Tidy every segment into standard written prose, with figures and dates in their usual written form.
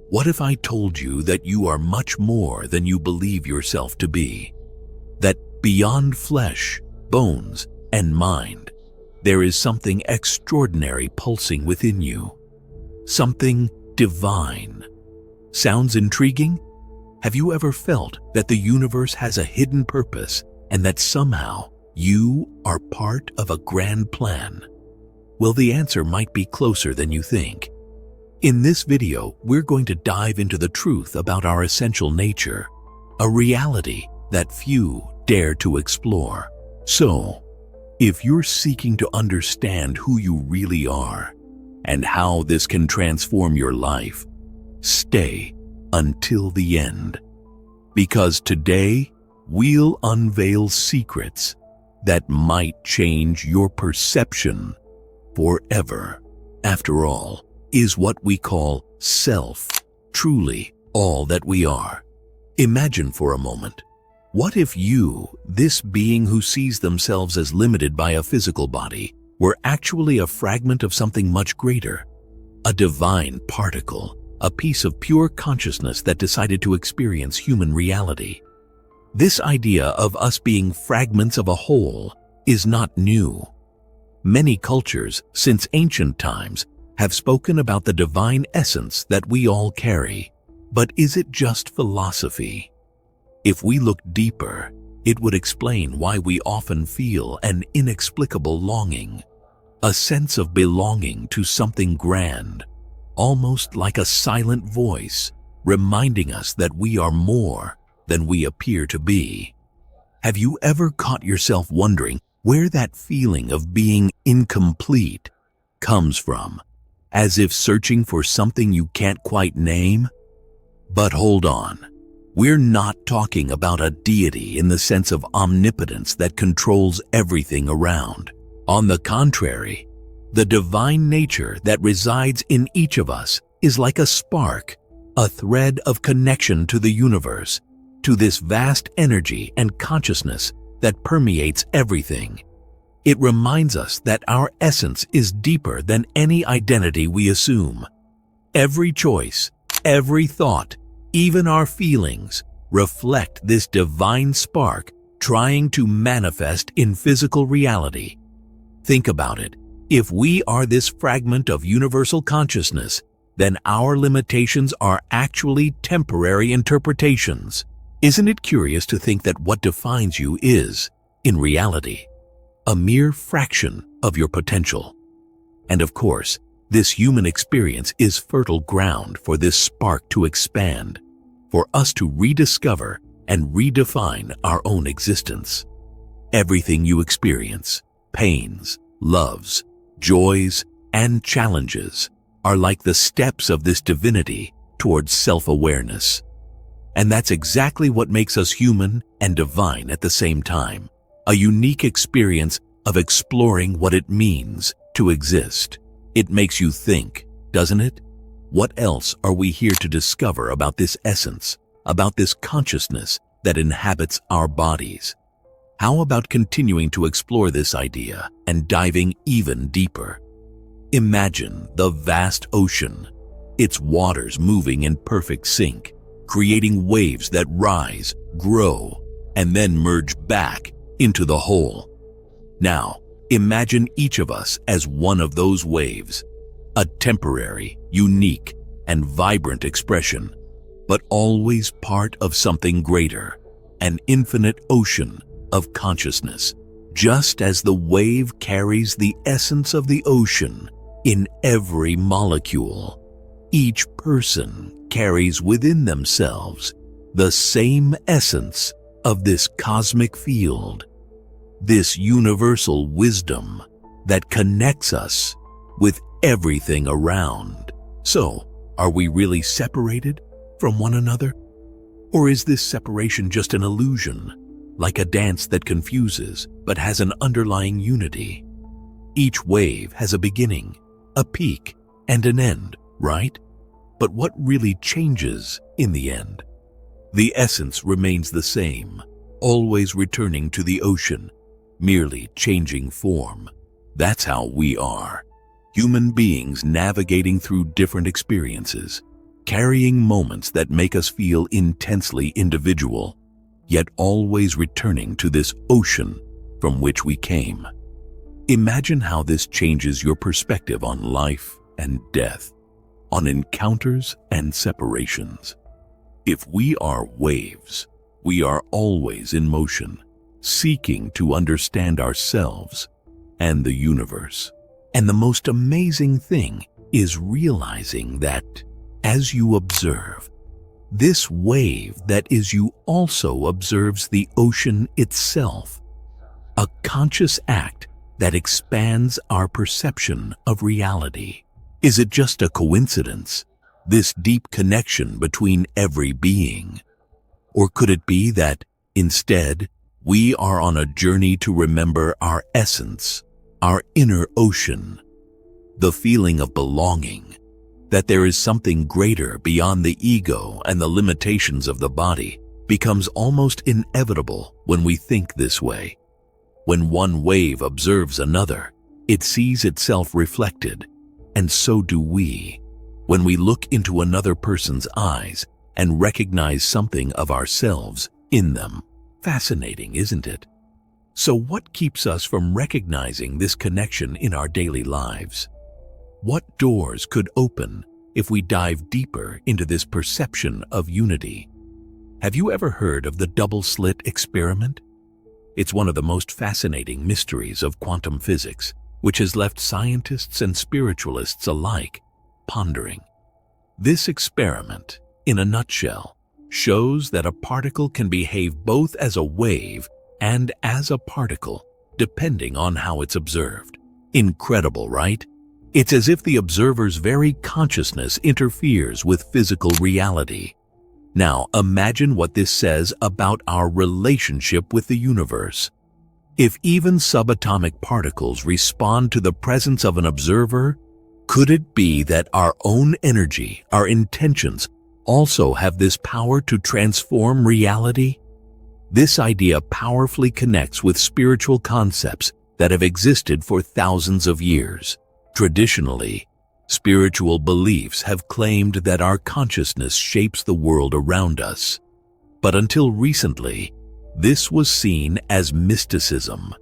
What if I told you that you are much more than you believe yourself to be? That beyond flesh, bones, and mind, there is something extraordinary pulsing within you. Something divine. Sounds intriguing? Have you ever felt that the universe has a hidden purpose and that somehow you are part of a grand plan? Well, the answer might be closer than you think. In this video, we're going to dive into the truth about our essential nature, a reality that few dare to explore. So, if you're seeking to understand who you really are and how this can transform your life, stay until the end. Because today, we'll unveil secrets that might change your perception forever. After all, is what we call self truly all that we are? Imagine for a moment, what if you, this being who sees themselves as limited by a physical body, were actually a fragment of something much greater? A divine particle, a piece of pure consciousness that decided to experience human reality. This idea of us being fragments of a whole is not new. Many cultures, since ancient times, have spoken about the divine essence that we all carry. But is it just philosophy? If we look deeper, it would explain why we often feel an inexplicable longing, a sense of belonging to something grand, almost like a silent voice reminding us that we are more than we appear to be. Have you ever caught yourself wondering where that feeling of being incomplete comes from, as if searching for something you can't quite name? But hold on, we're not talking about a deity in the sense of omnipotence that controls everything around. On the contrary, the divine nature that resides in each of us is like a spark, a thread of connection to the universe, to this vast energy and consciousness that permeates everything. It reminds us that our essence is deeper than any identity we assume. Every choice, every thought, even our feelings, reflect this divine spark trying to manifest in physical reality. Think about it. If we are this fragment of universal consciousness, then our limitations are actually temporary interpretations. Isn't it curious to think that what defines you is, in reality, a mere fraction of your potential? And of course, this human experience is fertile ground for this spark to expand, for us to rediscover and redefine our own existence. Everything you experience, pains, loves, joys, and challenges, are like the steps of this divinity towards self-awareness. And that's exactly what makes us human and divine at the same time. A unique experience of exploring what it means to exist. It makes you think, doesn't it? What else are we here to discover about this essence, about this consciousness that inhabits our bodies? How about continuing to explore this idea and diving even deeper? Imagine the vast ocean, its waters moving in perfect sync, creating waves that rise, grow, and then merge back into the whole. Now, imagine each of us as one of those waves, a temporary, unique, and vibrant expression, but always part of something greater, an infinite ocean of consciousness. Just as the wave carries the essence of the ocean in every molecule, each person carries within themselves the same essence of this cosmic field, this universal wisdom that connects us with everything around. So, are we really separated from one another? Or is this separation just an illusion, like a dance that confuses but has an underlying unity? Each wave has a beginning, a peak, and an end, right? But what really changes in the end? The essence remains the same, always returning to the ocean, merely changing form. That's how we are, human beings navigating through different experiences, carrying moments that make us feel intensely individual, yet always returning to this ocean from which we came. Imagine how this changes your perspective on life and death, on encounters and separations. If we are waves, we are always in motion, seeking to understand ourselves and the universe. And the most amazing thing is realizing that as you observe, this wave that is you also observes the ocean itself, a conscious act that expands our perception of reality. Is it just a coincidence, this deep connection between every being? Or could it be that, instead, we are on a journey to remember our essence, our inner ocean, the feeling of belonging, that there is something greater beyond the ego and the limitations of the body, becomes almost inevitable when we think this way. When one wave observes another, it sees itself reflected, and so do we. When we look into another person's eyes and recognize something of ourselves in them. Fascinating, isn't it? So what keeps us from recognizing this connection in our daily lives? What doors could open if we dive deeper into this perception of unity? Have you ever heard of the double-slit experiment? It's one of the most fascinating mysteries of quantum physics, which has left scientists and spiritualists alike pondering. This experiment, in a nutshell, shows that a particle can behave both as a wave and as a particle, depending on how it's observed. Incredible, right? It's as if the observer's very consciousness interferes with physical reality. Now, imagine what this says about our relationship with the universe. If even subatomic particles respond to the presence of an observer, could it be that our own energy, our intentions, also have this power to transform reality? This idea powerfully connects with spiritual concepts that have existed for thousands of years. Traditionally, spiritual beliefs have claimed that our consciousness shapes the world around us. But until recently, this was seen as mysticism.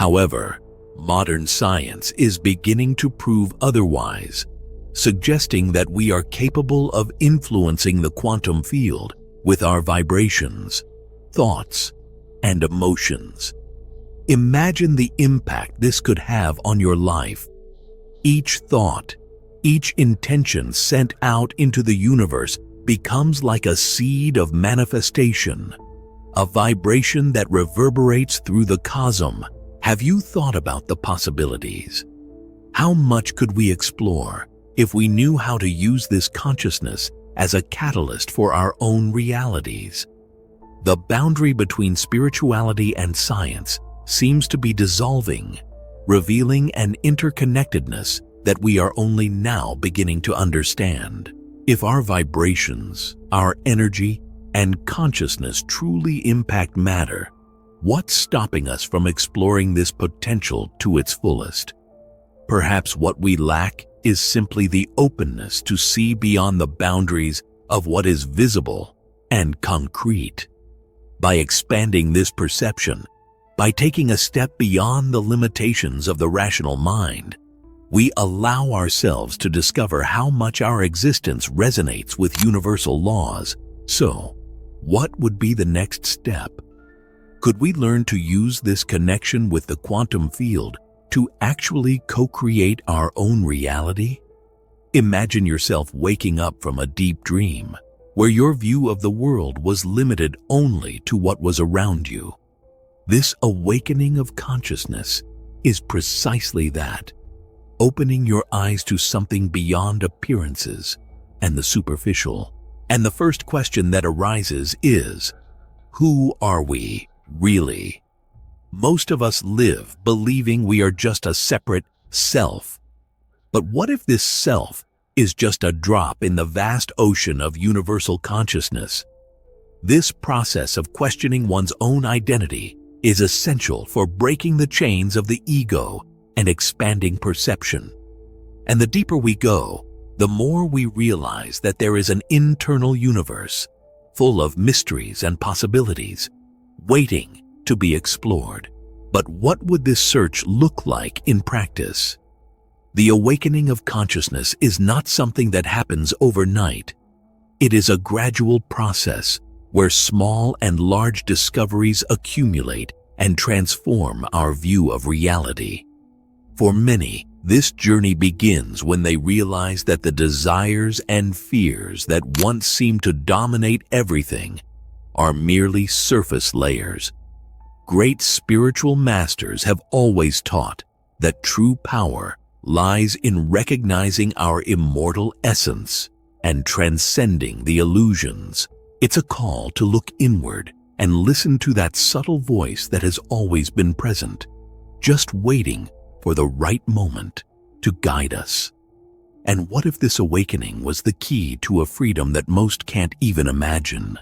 However, modern science is beginning to prove otherwise, suggesting that we are capable of influencing the quantum field with our vibrations, thoughts, and emotions. Imagine the impact this could have on your life. Each thought, each intention sent out into the universe becomes like a seed of manifestation, a vibration that reverberates through the cosmos. Have you thought about the possibilities? How much could we explore if we knew how to use this consciousness as a catalyst for our own realities? The boundary between spirituality and science seems to be dissolving, revealing an interconnectedness that we are only now beginning to understand. If our vibrations, our energy, and consciousness truly impact matter, what's stopping us from exploring this potential to its fullest? Perhaps what we lack is simply the openness to see beyond the boundaries of what is visible and concrete. By expanding this perception, by taking a step beyond the limitations of the rational mind, we allow ourselves to discover how much our existence resonates with universal laws. So, what would be the next step? Could we learn to use this connection with the quantum field to actually co-create our own reality? Imagine yourself waking up from a deep dream, where your view of the world was limited only to what was around you. This awakening of consciousness is precisely that, opening your eyes to something beyond appearances and the superficial. And the first question that arises is, who are we really? Most of us live believing we are just a separate self. But what if this self is just a drop in the vast ocean of universal consciousness? This process of questioning one's own identity is essential for breaking the chains of the ego and expanding perception. And the deeper we go, the more we realize that there is an internal universe full of mysteries and possibilities waiting to be explored. But what would this search look like in practice? The awakening of consciousness is not something that happens overnight. It is a gradual process where small and large discoveries accumulate and transform our view of reality. For many, this journey begins when they realize that the desires and fears that once seemed to dominate everything are merely surface layers. Great spiritual masters have always taught that true power lies in recognizing our immortal essence and transcending the illusions. It's a call to look inward and listen to that subtle voice that has always been present, just waiting for the right moment to guide us. And what if this awakening was the key to a freedom that most can't even imagine?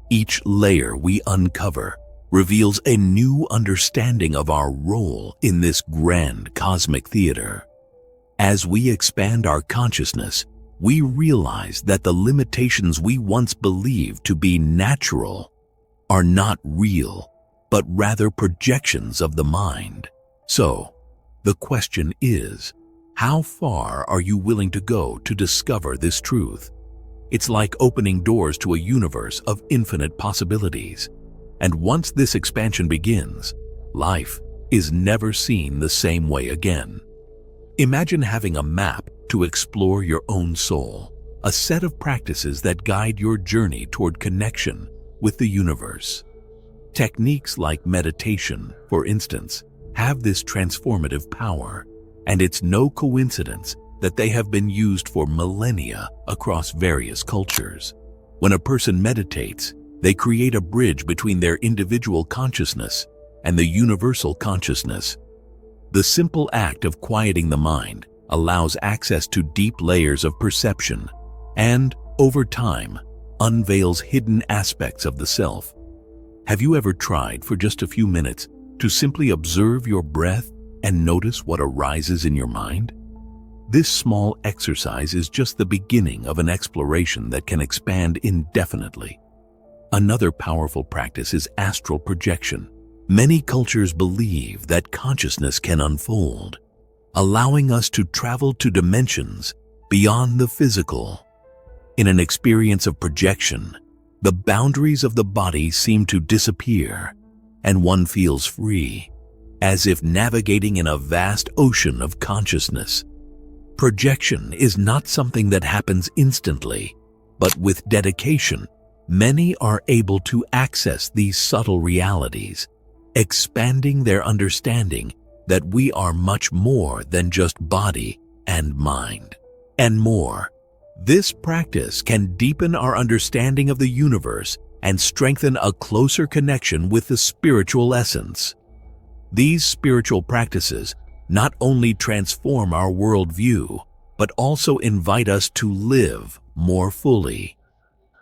Each layer we uncover reveals a new understanding of our role in this grand cosmic theater. As we expand our consciousness, we realize that the limitations we once believed to be natural are not real, but rather projections of the mind. So, the question is, how far are you willing to go to discover this truth? It's like opening doors to a universe of infinite possibilities. And once this expansion begins, life is never seen the same way again. Imagine having a map to explore your own soul, a set of practices that guide your journey toward connection with the universe. Techniques like meditation, for instance, have this transformative power, and it's no coincidence that they have been used for millennia across various cultures. When a person meditates, they create a bridge between their individual consciousness and the universal consciousness. The simple act of quieting the mind allows access to deep layers of perception and, over time, unveils hidden aspects of the self. Have you ever tried for just a few minutes to simply observe your breath and notice what arises in your mind? This small exercise is just the beginning of an exploration that can expand indefinitely. Another powerful practice is astral projection. Many cultures believe that consciousness can unfold, allowing us to travel to dimensions beyond the physical. In an experience of projection, the boundaries of the body seem to disappear, and one feels free, as if navigating in a vast ocean of consciousness. Projection is not something that happens instantly, but with dedication, many are able to access these subtle realities, expanding their understanding that we are much more than just body and mind. And more, this practice can deepen our understanding of the universe and strengthen a closer connection with the spiritual essence. These spiritual practices not only transform our worldview, but also invite us to live more fully.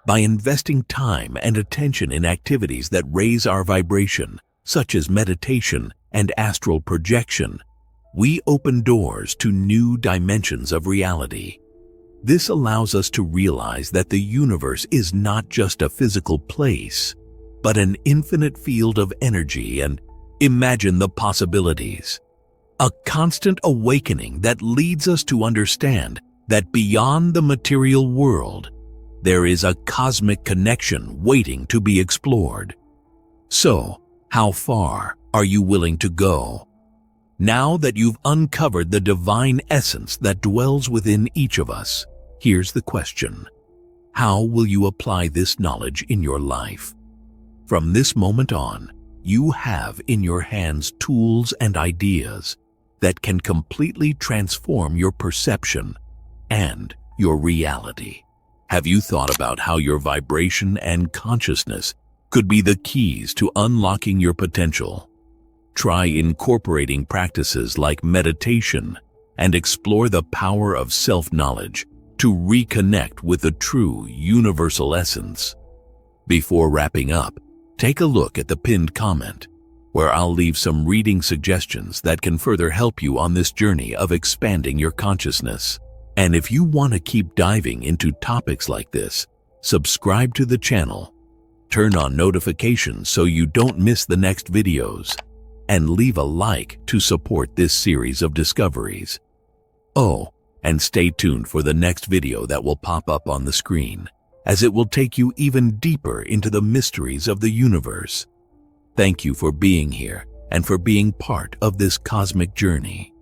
By investing time and attention in activities that raise our vibration, such as meditation and astral projection, we open doors to new dimensions of reality. This allows us to realize that the universe is not just a physical place, but an infinite field of energy, and imagine the possibilities. A constant awakening that leads us to understand that beyond the material world, there is a cosmic connection waiting to be explored. So, how far are you willing to go? Now that you've uncovered the divine essence that dwells within each of us, here's the question: how will you apply this knowledge in your life? From this moment on, you have in your hands tools and ideas that can completely transform your perception and your reality. Have you thought about how your vibration and consciousness could be the keys to unlocking your potential? Try incorporating practices like meditation and explore the power of self-knowledge to reconnect with the true universal essence. Before wrapping up, take a look at the pinned comment, where I'll leave some reading suggestions that can further help you on this journey of expanding your consciousness. And if you want to keep diving into topics like this, subscribe to the channel, turn on notifications so you don't miss the next videos, and leave a like to support this series of discoveries. Oh, and stay tuned for the next video that will pop up on the screen, as it will take you even deeper into the mysteries of the universe. Thank you for being here and for being part of this cosmic journey.